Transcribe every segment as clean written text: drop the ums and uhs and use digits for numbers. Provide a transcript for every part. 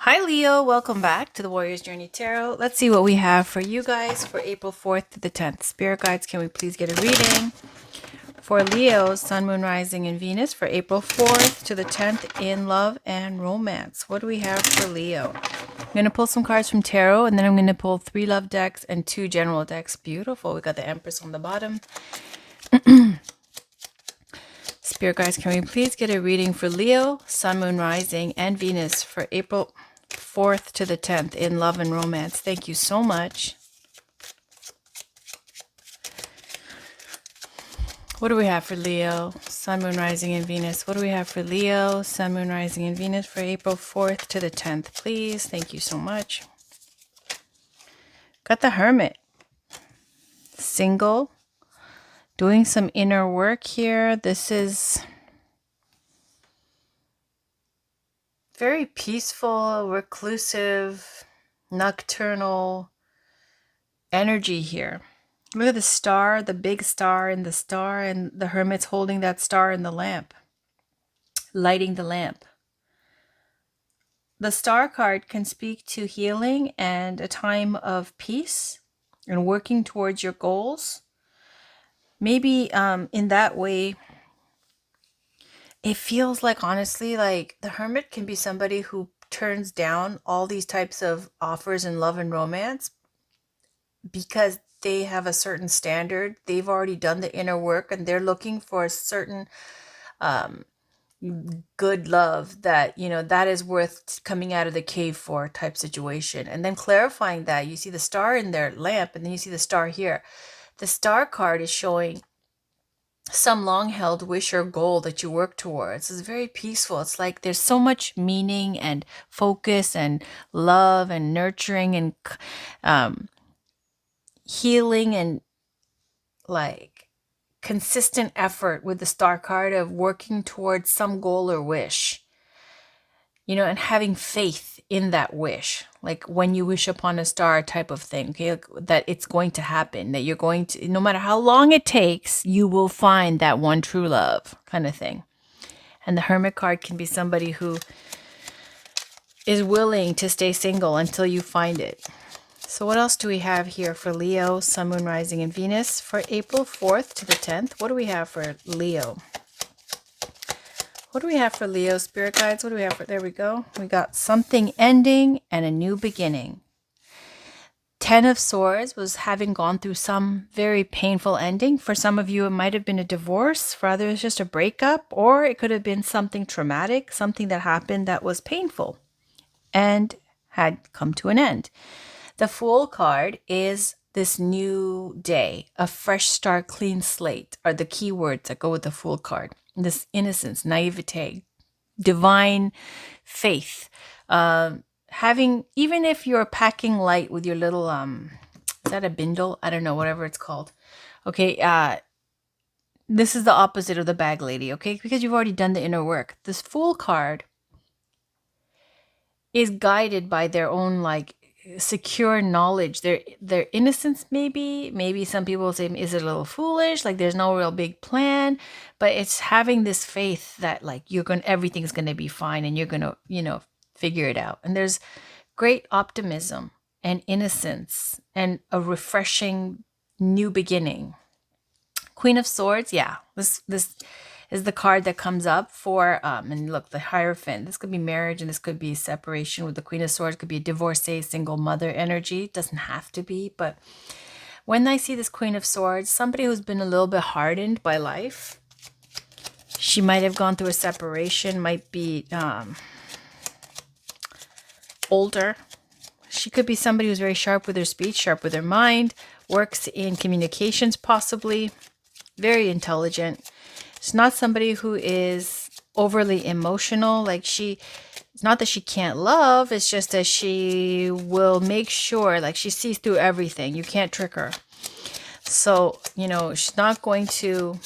Hi Leo, welcome back to the Warrior's Journey Tarot. Let's see what we have for you guys for April 4th to the 10th. Spirit guides, can we please get a reading for Leo, Sun, Moon, Rising, and Venus for April 4th to the 10th in love and romance? What do we have for Leo? I'm going to pull some cards from tarot, and then I'm going to pull 3 love decks and 2 general decks. Beautiful. We got the Empress on the bottom. Spirit guides, can we please get a reading for Leo, Sun, Moon, Rising, and Venus for April 4th to the 10th in love and romance? Thank you so much. What do we have for Leo, Sun, Moon, Rising, and Venus? What do we have for Leo, Sun, Moon, Rising, and Venus for April 4th to the 10th, please? Thank you so much. Got the Hermit. Single. Doing some inner work here. This is very peaceful, reclusive, nocturnal energy here. Look at the star, the big star in the star, and the Hermit's holding that star in the lamp, lighting the lamp. The star card can speak to healing and a time of peace and working towards your goals. Maybe in that way, it feels like, honestly, like the Hermit can be somebody who turns down all these types of offers in love and romance because they have a certain standard. They've already done the inner work and they're looking for a certain good love that, that is worth coming out of the cave for type situation. And then clarifying that, you see the star in their lamp and then you see the star here. The star card is showing some long held wish or goal that you work towards. It's very peaceful. It's like there's so much meaning and focus and love and nurturing and healing and like consistent effort with the star card of working towards some goal or wish, and having faith in that wish. Like when you wish upon a star type of thing, okay, that it's going to happen, that you're going to, no matter how long it takes, you will find that one true love kind of thing. And the Hermit card can be somebody who is willing to stay single until you find it. So what else do we have here for Leo, Sun, Moon, Rising, and Venus for April 4th to the 10th? What do we have for Leo? What do we have for Leo, Spirit guides? What do we have for, there we go. We got something ending and a new beginning. 10 of Swords was having gone through some very painful ending. For some of you, it might have been a divorce. For others, just a breakup. Or it could have been something traumatic, something that happened that was painful and had come to an end. The Fool card is this new day, a fresh start, clean slate are the key words that go with the Fool card. This innocence, naivete, divine faith. Having, even if you're packing light with your little, is that a bindle? I don't know, whatever it's called. Okay, this is the opposite of the bag lady, okay? Because you've already done the inner work. This Fool card is guided by their own, like, secure knowledge, their innocence. Maybe some people will say, is it a little foolish, like there's no real big plan, but it's having this faith that like everything's gonna be fine and you're gonna figure it out. And there's great optimism and innocence and a refreshing new beginning. Queen of Swords, yeah, this is the card that comes up for, and look, the Hierophant. This could be marriage and this could be separation with the Queen of Swords. It could be a divorcee, single mother energy. It doesn't have to be, but when I see this Queen of Swords, somebody who's been a little bit hardened by life. She might have gone through a separation, might be older. She could be somebody who's very sharp with her speech, sharp with her mind, works in communications possibly, very intelligent. It's not somebody who is overly emotional. Like it's not that she can't love. It's just that she will make sure, like she sees through everything. You can't trick her. So, she's not going to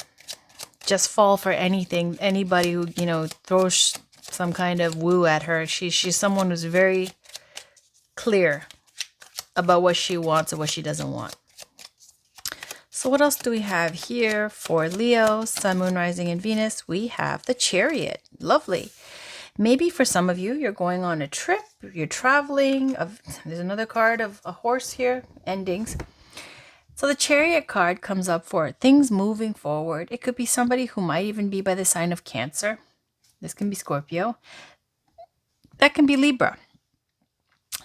just fall for anything. Anybody who, throws some kind of woo at her. She's someone who's very clear about what she wants and what she doesn't want. So what else do we have here for Leo, Sun, Moon, Rising, and Venus? We have the Chariot. Lovely. Maybe for some of you, you're going on a trip, you're traveling. There's another card of a horse here, endings. So the Chariot card comes up for things moving forward. It could be somebody who might even be by the sign of Cancer. This can be Scorpio. That can be Libra.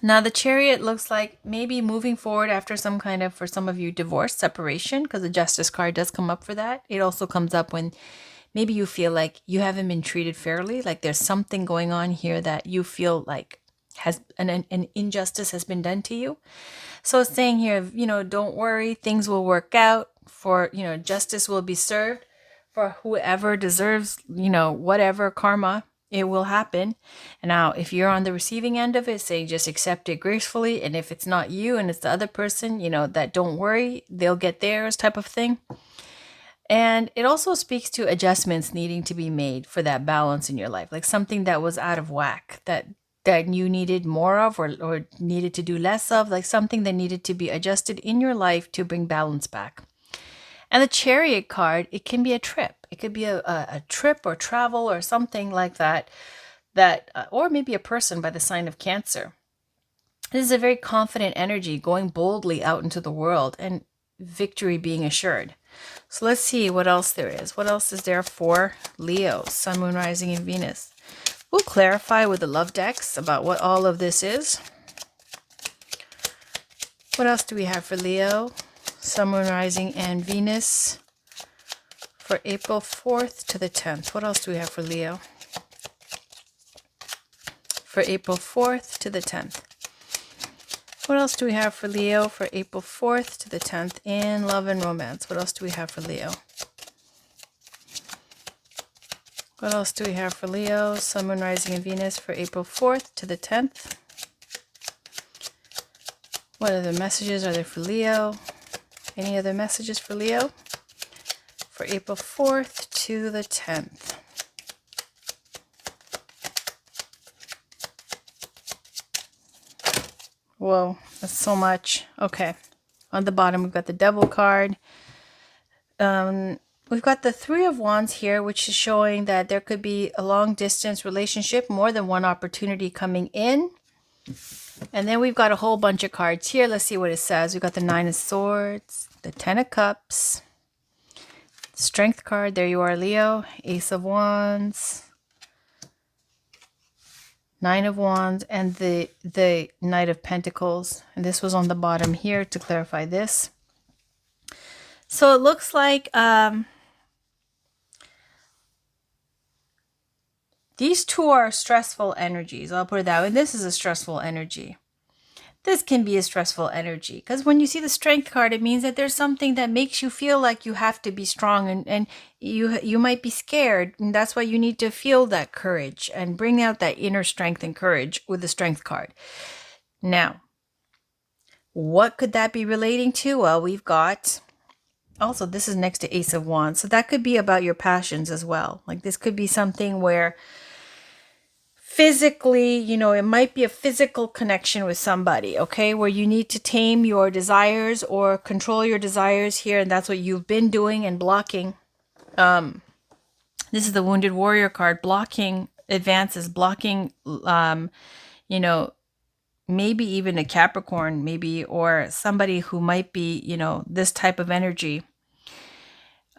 Now the Chariot looks like maybe moving forward after some kind of, for some of you, divorce, separation, because the Justice card does come up for that. It also comes up when maybe you feel like you haven't been treated fairly, like there's something going on here that you feel like has an injustice has been done to you. So it's saying here, don't worry, things will work out for, justice will be served for whoever deserves, whatever karma, it will happen. And now if you're on the receiving end of it, say just accept it gracefully. And if it's not you and it's the other person, that don't worry, they'll get theirs type of thing. And it also speaks to adjustments needing to be made for that balance in your life, like something that was out of whack, that you needed more of or needed to do less of, like something that needed to be adjusted in your life to bring balance back. And the Chariot card, it can be a trip. It could be a trip or travel or something like that, or maybe a person by the sign of Cancer. This is a very confident energy, going boldly out into the world and victory being assured. So let's see what else there is. What else is there for Leo, Sun, Moon, Rising, and Venus? We'll clarify with the love decks about what all of this is. What else do we have for Leo, Sun, Moon, Rising, and Venus for April 4th to the 10th? What else do we have for Leo? For April 4th to the 10th. What else do we have for Leo for April 4th to the 10th in love and romance? What else do we have for Leo? What else do we have for Leo, Sun, Moon, Rising, and Venus for April 4th to the 10th? What other messages are there for Leo? Any other messages for Leo for April 4th to the 10th? Whoa, that's so much. Okay. On the bottom, we've got the Devil card. We've got the Three of Wands here, which is showing that there could be a long distance relationship, more than one opportunity coming in. And then we've got a whole bunch of cards here. Let's see what it says. We've got the Nine of Swords, the Ten of Cups, Strength card. There you are, Leo. Ace of Wands, Nine of Wands, and the Knight of Pentacles. And this was on the bottom here to clarify this. So it looks like these two are stressful energies. I'll put it that way. This is a stressful energy. This can be a stressful energy because when you see the Strength card, it means that there's something that makes you feel like you have to be strong and you might be scared. And that's why you need to feel that courage and bring out that inner strength and courage with the Strength card. Now, what could that be relating to? Well, we've got also, this is next to Ace of Wands. So that could be about your passions as well. Like this could be something where physically, it might be a physical connection with somebody, okay, where you need to tame your desires or control your desires here. And that's what you've been doing and blocking. This is the Wounded Warrior card, blocking advances, blocking, maybe even a Capricorn, maybe, or somebody who might be, this type of energy.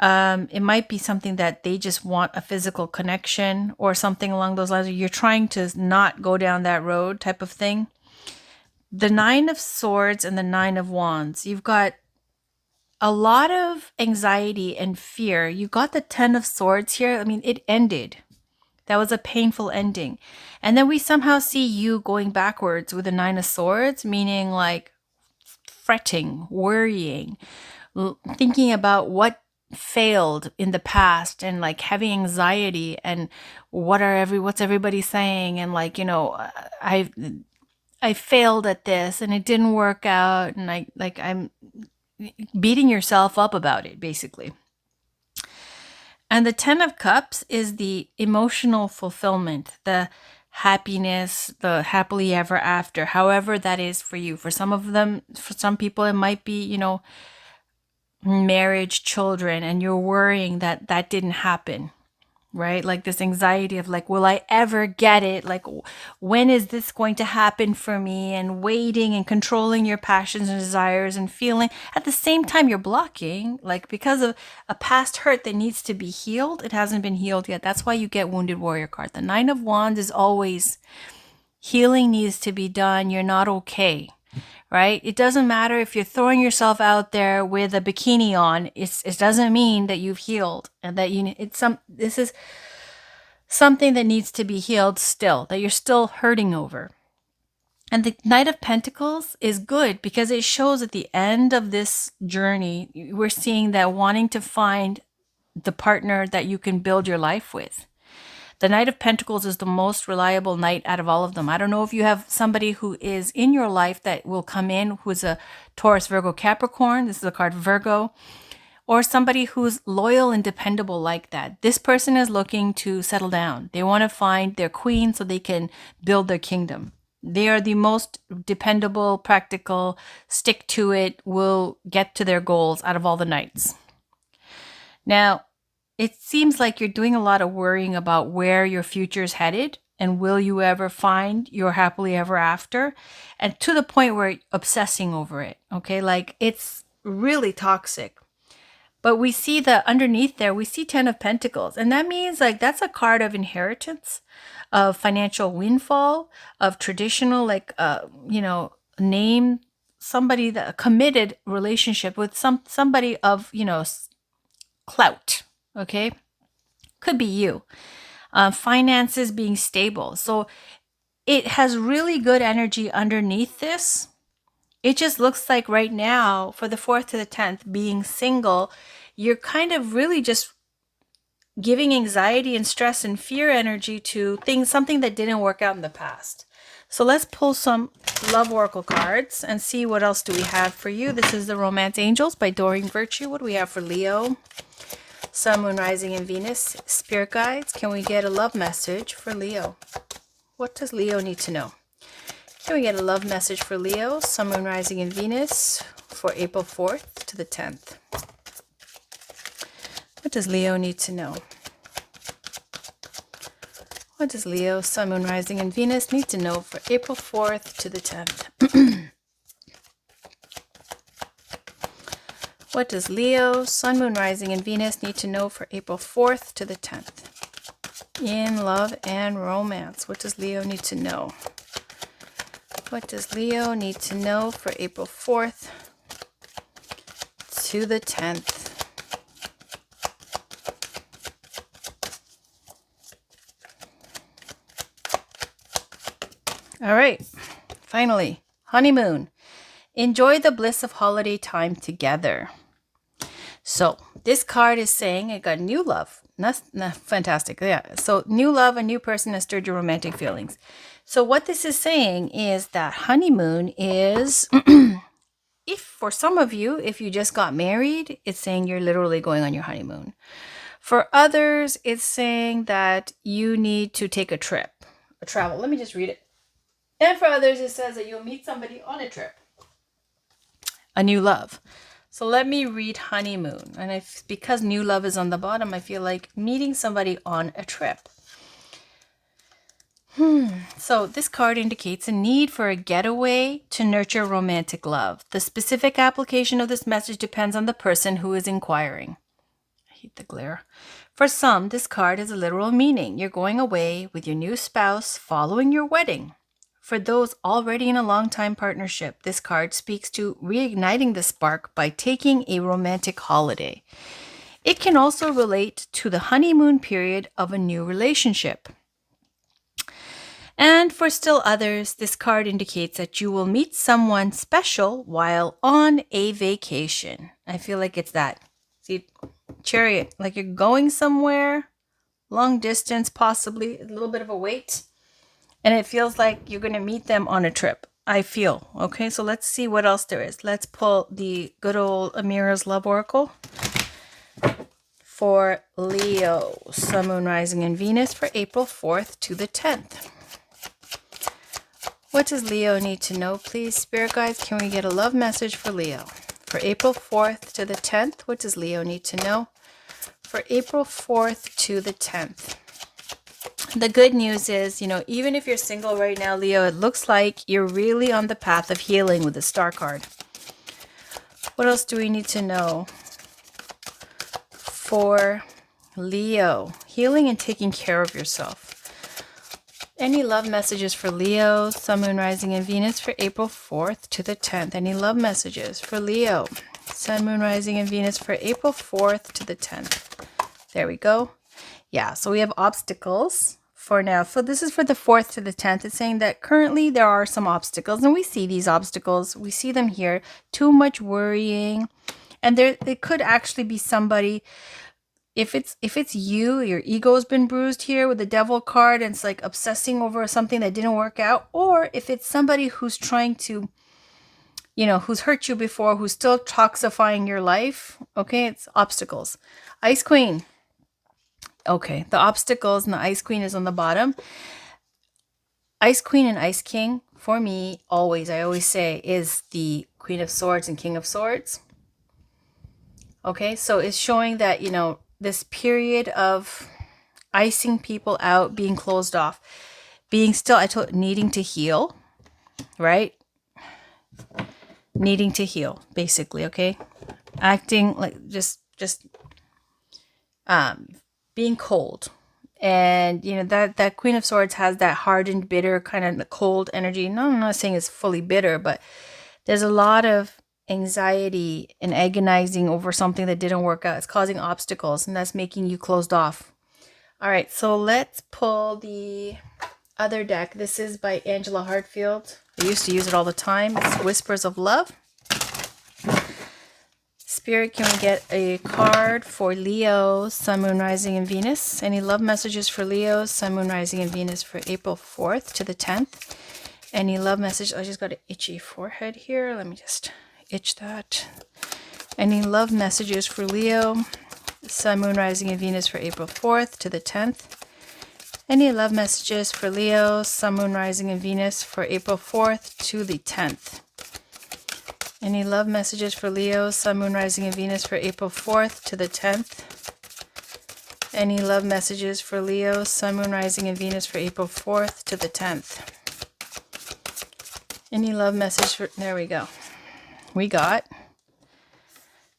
It might be something that they just want a physical connection or something along those lines. You're trying to not go down that road type of thing. The Nine of Swords and the Nine of Wands. You've got a lot of anxiety and fear. You got the Ten of Swords here. I mean, it ended. That was a painful ending. And then we somehow see you going backwards with the Nine of Swords, meaning like fretting, worrying, thinking about what failed in the past and like having anxiety and what's everybody saying and like, I failed at this and it didn't work out and I'm beating yourself up about it basically. And the Ten of Cups is the emotional fulfillment, the happiness, the happily ever after, however that is for you. For some people, it might be, marriage, children, and you're worrying that didn't happen. right? Like this anxiety of like, will I ever get it? Like, when is this going to happen for me? And waiting and controlling your passions and desires and feeling. At the same time, you're blocking, like because of a past hurt that needs to be healed. It hasn't been healed yet. That's why you get Wounded Warrior card. The Nine of Wands is always healing needs to be done. You're not okay. Right? It doesn't matter if you're throwing yourself out there with a bikini on. It doesn't mean that you've healed and that this is something that needs to be healed still, that you're still hurting over. And the Knight of Pentacles is good because it shows at the end of this journey, we're seeing that wanting to find the partner that you can build your life with. The Knight of Pentacles is the most reliable knight out of all of them. I don't know if you have somebody who is in your life that will come in who's a Taurus, Virgo, Capricorn. This is a card Virgo. Or somebody who's loyal and dependable like that. This person is looking to settle down. They want to find their queen so they can build their kingdom. They are the most dependable, practical, stick to it, will get to their goals out of all the knights. Now, it seems like you're doing a lot of worrying about where your future is headed and will you ever find your happily ever after, and to the point where you're obsessing over it. Okay, like it's really toxic. But we see that underneath there, we see 10 of Pentacles. And that means like that's a card of inheritance, of financial windfall, of traditional, like, name somebody, that a committed relationship with somebody of, clout. Okay. Could be you. Finances being stable. So it has really good energy underneath this. It just looks like right now, for the 4th to the 10th, being single, you're kind of really just giving anxiety and stress and fear energy to something that didn't work out in the past. So let's pull some Love Oracle cards and see what else do we have for you. This is the Romance Angels by Doreen Virtue. What do we have for Leo? Sun, Moon, Rising, and Venus. Spirit guides, can we get a love message for Leo? What does Leo need to know? Can we get a love message for Leo, Sun, Moon, Rising, and Venus for April 4th to the 10th? What does Leo need to know? What does Leo, Sun, Moon, Rising, and Venus need to know for April 4th to the 10th? What does Leo, Sun, Moon, Rising, and Venus need to know for April 4th to the 10th? In love and romance, what does Leo need to know? What does Leo need to know for April 4th to the 10th? All right, finally, honeymoon. Enjoy the bliss of holiday time together. So this card is saying it got new love. That's fantastic. Yeah. So new love, a new person has stirred your romantic feelings. So what this is saying is that honeymoon is, if for some of you, if you just got married, it's saying you're literally going on your honeymoon. For others, it's saying that you need to take a trip, a travel. Let me just read it. And for others, it says that you'll meet somebody on a trip, a new love. So let me read honeymoon. And because new love is on the bottom, I feel like meeting somebody on a trip. So this card indicates a need for a getaway to nurture romantic love. The specific application of this message depends on the person who is inquiring. I hate the glare. For some, this card has a literal meaning. You're going away with your new spouse following your wedding. For those already in a long-time partnership, this card speaks to reigniting the spark by taking a romantic holiday. It can also relate to the honeymoon period of a new relationship. And for still others, this card indicates that you will meet someone special while on a vacation. I feel like it's that. See, Chariot, like you're going somewhere, long distance, possibly a little bit of a wait. And it feels like you're going to meet them on a trip. I feel. Okay, so let's see what else there is. Let's pull the good old Amira's Love Oracle for Leo, Sun, Moon, Rising, and Venus for April 4th to the 10th. What does Leo need to know, please? Spirit guides, can we get a love message for Leo? For April 4th to the 10th, what does Leo need to know? for April 4th to the 10th. The good news is, even if you're single right now, Leo, it looks like you're really on the path of healing with the Star card. What else do we need to know for Leo? Healing and taking care of yourself. Any love messages for Leo, Sun, Moon, Rising, and Venus for April 4th to the 10th? Any love messages for Leo, Sun, Moon, Rising, and Venus for April 4th to the 10th? There we go. Yeah, so we have obstacles for now. So this is for the 4th to the 10th. It's saying that currently there are some obstacles, and we see these obstacles. We see them here. Too much worrying. And it could actually be somebody. If it's you, your ego's been bruised here with the Devil card, and it's like obsessing over something that didn't work out, or if it's somebody who's trying to, who's hurt you before, who's still toxifying your life. Okay, it's obstacles. Ice Queen. Okay, the obstacles and the Ice Queen is on the bottom. Ice Queen and Ice King, for me, I always say, is the Queen of Swords and King of Swords. Okay, so it's showing that, this period of icing people out, being closed off, being still, needing to heal, right? Needing to heal, basically, okay? Acting like just being cold. And, that Queen of Swords has that hardened, bitter, kind of cold energy. No, I'm not saying it's fully bitter, but there's a lot of anxiety and agonizing over something that didn't work out. It's causing obstacles, and that's making you closed off. All right, so let's pull the other deck. This is by Angela Hartfield. I used to use it all the time. It's Whispers of Love. Spirit, can we get a card for Leo, Sun, Moon, Rising, and Venus? Any love messages for Leo, Sun, Moon, Rising, and Venus for April 4th to the 10th? Any love message? I just got an itchy forehead here. Let me just itch that. Any love messages for Leo, Sun, Moon, Rising, and Venus for April 4th to the 10th? Any love messages for Leo, Sun, Moon, Rising, and Venus for April 4th to the 10th? Any love messages for Leo, Sun, Moon, Rising, and Venus for April 4th to the 10th? Any love messages for Leo, Sun, Moon, Rising, and Venus for April 4th to the 10th? Any love message for... There we go. We got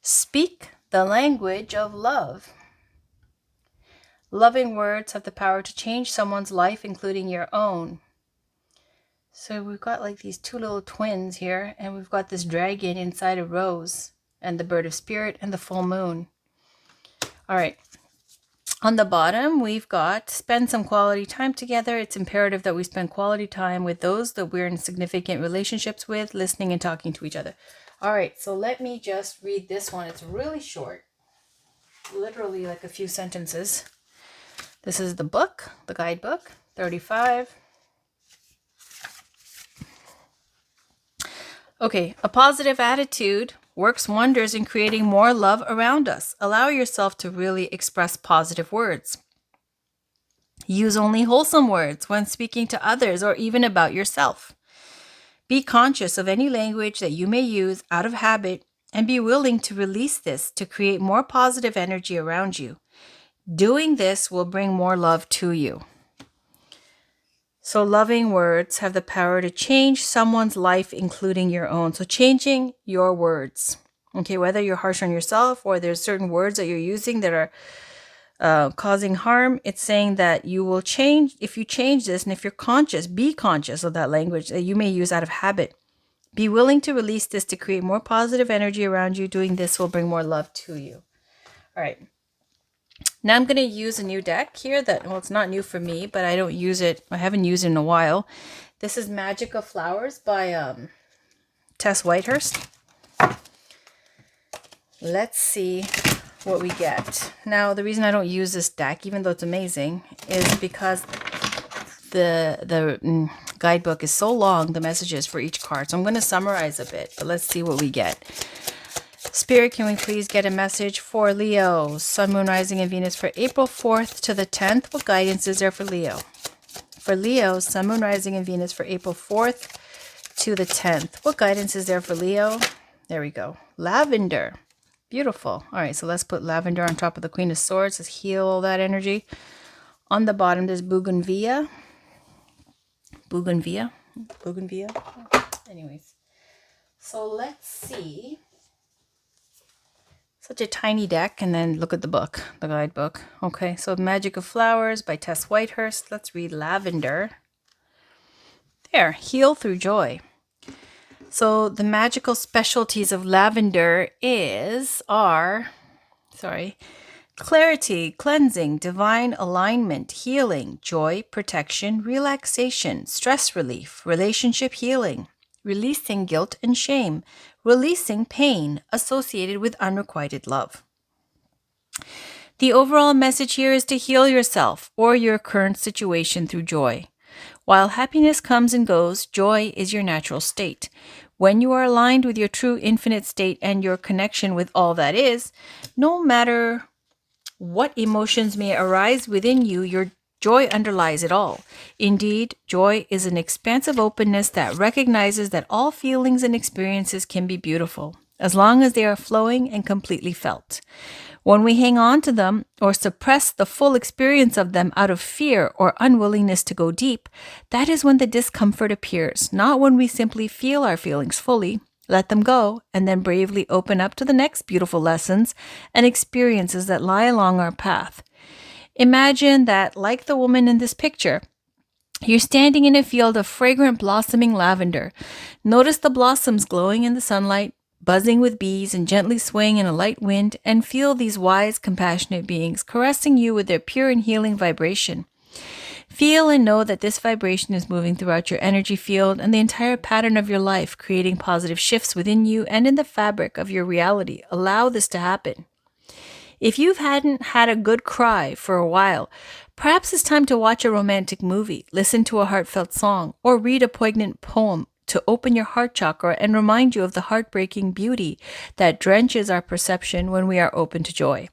speak the language of love. Loving words have the power to change someone's life, including your own. So we've got like these two little twins here, and we've got this dragon inside a rose, and the bird of spirit, and the full moon. All right. On the bottom, we've got spend some quality time together. It's imperative that we spend quality time with those that we're in significant relationships with, listening and talking to each other. All right, so let me just read this one. It's really short, literally like a few sentences. This is the book, the guidebook, 35. Okay, a positive attitude works wonders in creating more love around us. Allow yourself to really express positive words. Use only wholesome words when speaking to others or even about yourself. Be conscious of any language that you may use out of habit and be willing to release this to create more positive energy around you. Doing this will bring more love to you. So loving words have the power to change someone's life, including your own. So changing your words, okay, whether you're harsh on yourself or there's certain words that you're using that are causing harm, it's saying that you will change. If you change this, and if you're conscious, be conscious of that language that you may use out of habit. Be willing to release this to create more positive energy around you. Doing this will bring more love to you. All right. Now I'm going to use a new deck here that, well, it's not new for me, but I don't use it. I haven't used it in a while. This is Magic of Flowers by Tess Whitehurst. Let's see what we get. Now, the reason I don't use this deck, even though it's amazing, is because the guidebook is so long, the messages for each card. So I'm going to summarize a bit, but let's see what we get. Spirit, can we please get a message for Leo, Sun, Moon, Rising, and Venus for April 4th to the 10th? What guidance is there for Leo? For Leo, Sun, Moon, Rising, and Venus for April 4th to the 10th. What guidance is there for Leo? There we go. Lavender. Beautiful. All right, so let's put lavender on top of the Queen of Swords. Let's heal all that energy. On the bottom, there's bougainvillea. Bougainvillea. Anyways, so let's see. Such a tiny deck, and then look at the book, the guidebook. Okay, so Magic of Flowers by Tess Whitehurst. Let's read lavender. There, heal through joy. So the magical specialties of lavender are clarity, cleansing, divine alignment, healing, joy, protection, relaxation, stress relief, relationship healing, releasing guilt and shame, releasing pain associated with unrequited love. The overall message here is to heal yourself or your current situation through joy. While happiness comes and goes, joy is your natural state. When you are aligned with your true infinite state and your connection with all that is, no matter what emotions may arise within you, your joy underlies it all. Indeed, joy is an expansive openness that recognizes that all feelings and experiences can be beautiful, as long as they are flowing and completely felt. When we hang on to them or suppress the full experience of them out of fear or unwillingness to go deep, that is when the discomfort appears, not when we simply feel our feelings fully, let them go, and then bravely open up to the next beautiful lessons and experiences that lie along our path. Imagine that, like the woman in this picture, you're standing in a field of fragrant blossoming lavender. Notice the blossoms glowing in the sunlight, buzzing with bees and gently swaying in a light wind, and feel these wise, compassionate beings caressing you with their pure and healing vibration. Feel and know that this vibration is moving throughout your energy field and the entire pattern of your life, creating positive shifts within you and in the fabric of your reality. Allow this to happen. If you hadn't had a good cry for a while, perhaps it's time to watch a romantic movie, listen to a heartfelt song, or read a poignant poem to open your heart chakra and remind you of the heartbreaking beauty that drenches our perception when we are open to joy.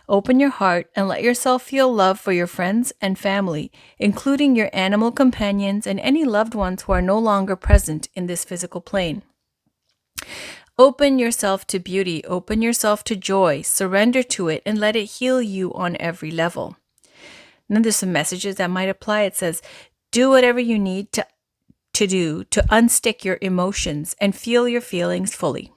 Open your heart and let yourself feel love for your friends and family, including your animal companions and any loved ones who are no longer present in this physical plane. Open yourself to beauty, open yourself to joy, surrender to it, and let it heal you on every level. And then there's some messages that might apply. It says, do whatever you need to do to unstick your emotions and feel your feelings fully.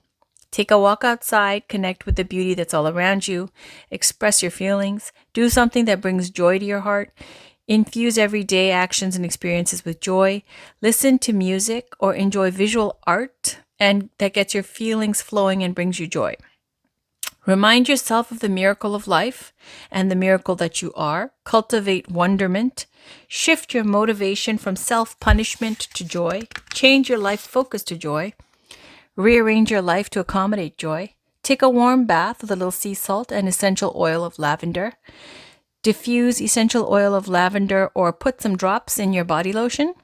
Take a walk outside, connect with the beauty that's all around you, express your feelings, do something that brings joy to your heart, infuse everyday actions and experiences with joy, listen to music or enjoy visual art and that gets your feelings flowing and brings you joy. Remind yourself of the miracle of life and the miracle that you are. Cultivate wonderment. Shift your motivation from self-punishment to joy. Change your life focus to joy. Rearrange your life to accommodate joy. Take a warm bath with a little sea salt and essential oil of lavender. Diffuse essential oil of lavender or put some drops in your body lotion.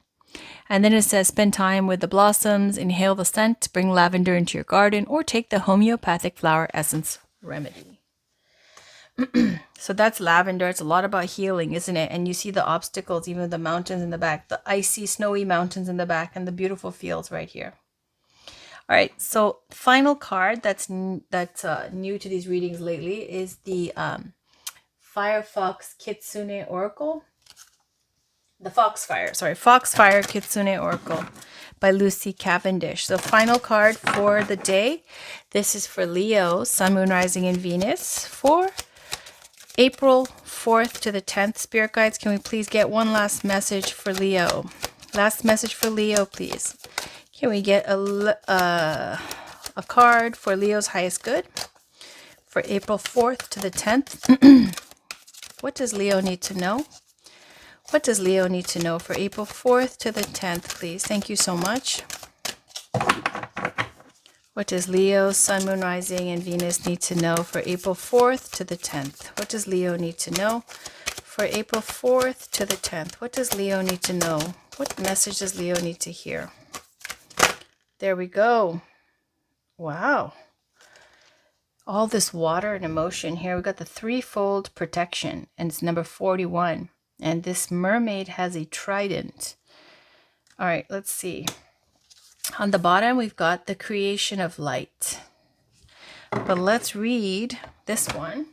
And then it says spend time with the blossoms, inhale the scent, bring lavender into your garden, or take the homeopathic flower essence remedy. So that's lavender. It's a lot about healing, isn't it? And you see the obstacles, even the mountains in the back, the icy, snowy mountains in the back, and the beautiful fields right here. All right, so final card that's new to these readings lately is the Firefox Kitsune Oracle. The Foxfire Kitsune Oracle by Lucy Cavendish. So final card for the day. This is for Leo, Sun, Moon, Rising, and Venus for April 4th to the 10th. Spirit guides, can we please get one last message for Leo? Last message for Leo, please. Can we get a card for Leo's highest good for April 4th to the 10th? What does Leo need to know? What does Leo need to know for April 4th to the 10th, please? Thank you so much. What does Leo, Sun, Moon, Rising, and Venus need to know for April 4th to the 10th? What does Leo need to know for April 4th to the 10th? What does Leo need to know? What message does Leo need to hear? There we go. Wow. All this water and emotion here. We got the threefold protection, and it's number 41. And this mermaid has a trident. All right, let's see. On the bottom, we've got the creation of light. But let's read this one.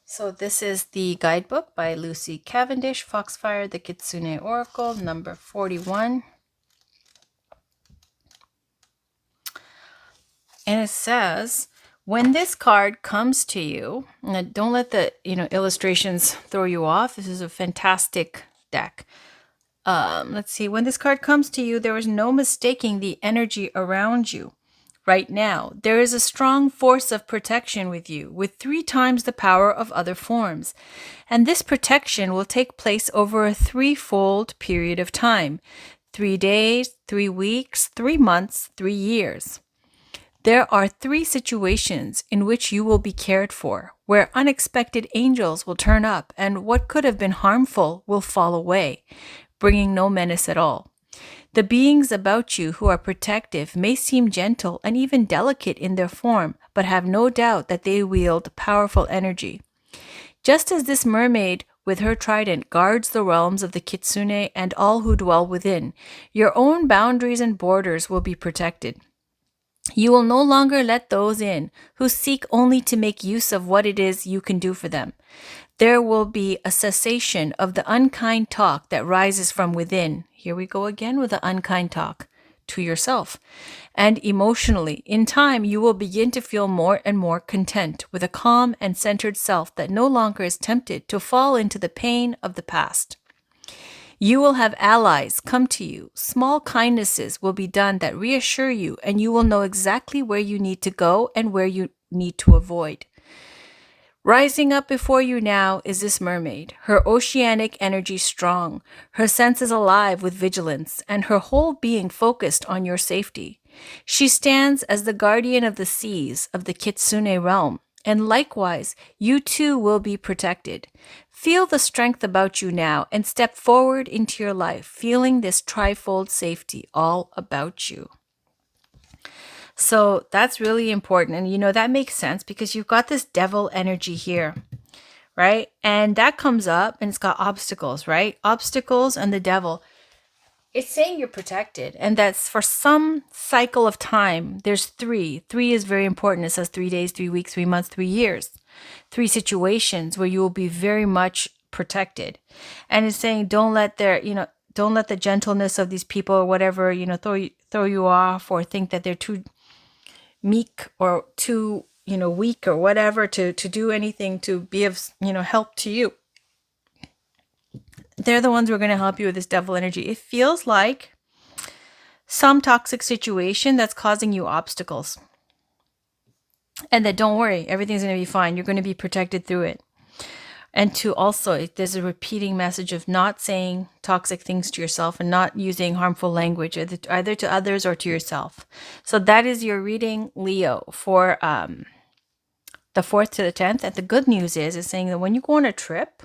So this is the guidebook by Lucy Cavendish, Foxfire, the Kitsune Oracle, number 41. And it says, when this card comes to you, and don't let the illustrations throw you off. This is a fantastic deck. Let's see. When this card comes to you, there is no mistaking the energy around you. Right now, there is a strong force of protection with you, with 3 times the power of other forms. And this protection will take place over a 3-fold period of time: 3 days, 3 weeks, 3 months, 3 years. There are 3 situations in which you will be cared for, where unexpected angels will turn up and what could have been harmful will fall away, bringing no menace at all. The beings about you who are protective may seem gentle and even delicate in their form, but have no doubt that they wield powerful energy. Just as this mermaid with her trident guards the realms of the Kitsune and all who dwell within, your own boundaries and borders will be protected. You will no longer let those in who seek only to make use of what it is you can do for them. There will be a cessation of the unkind talk that rises from within. Here we go again with the unkind talk to yourself. And emotionally, in time, you will begin to feel more and more content with a calm and centered self that no longer is tempted to fall into the pain of the past. You will have allies come to you. Small kindnesses will be done that reassure you, and you will know exactly where you need to go and where you need to avoid. Rising up before you now is this mermaid, her oceanic energy strong, her senses alive with vigilance, and her whole being focused on your safety. She stands as the guardian of the seas of the Kitsune realm, and likewise, you too will be protected. Feel the strength about you now and step forward into your life, feeling this trifold safety all about you. So that's really important. And that makes sense because you've got this devil energy here, right? And that comes up and it's got obstacles, right? Obstacles and the devil. It's saying you're protected, and that's for some cycle of time. There's 3. 3 is very important. It says 3 days, 3 weeks, 3 months, 3 years. 3 situations where you will be very much protected. And it's saying don't let the gentleness of these people or whatever, throw you off or think that they're too meek or too, weak or whatever to do anything to be of, help to you. They're the ones who are going to help you with this devil energy. It feels like some toxic situation that's causing you obstacles. And that don't worry, everything's going to be fine. You're going to be protected through it. And to also, there's a repeating message of not saying toxic things to yourself and not using harmful language, either to others or to yourself. So that is your reading, Leo, for the 4th to the 10th. And the good news is saying that when you go on a trip,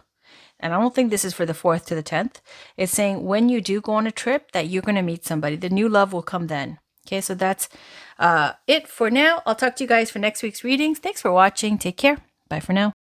and I don't think this is for the 4th to the 10th, it's saying when you do go on a trip that you're going to meet somebody. The new love will come then. Okay, so that's it for now. I'll talk to you guys for next week's readings. Thanks for watching. Take care. Bye for now.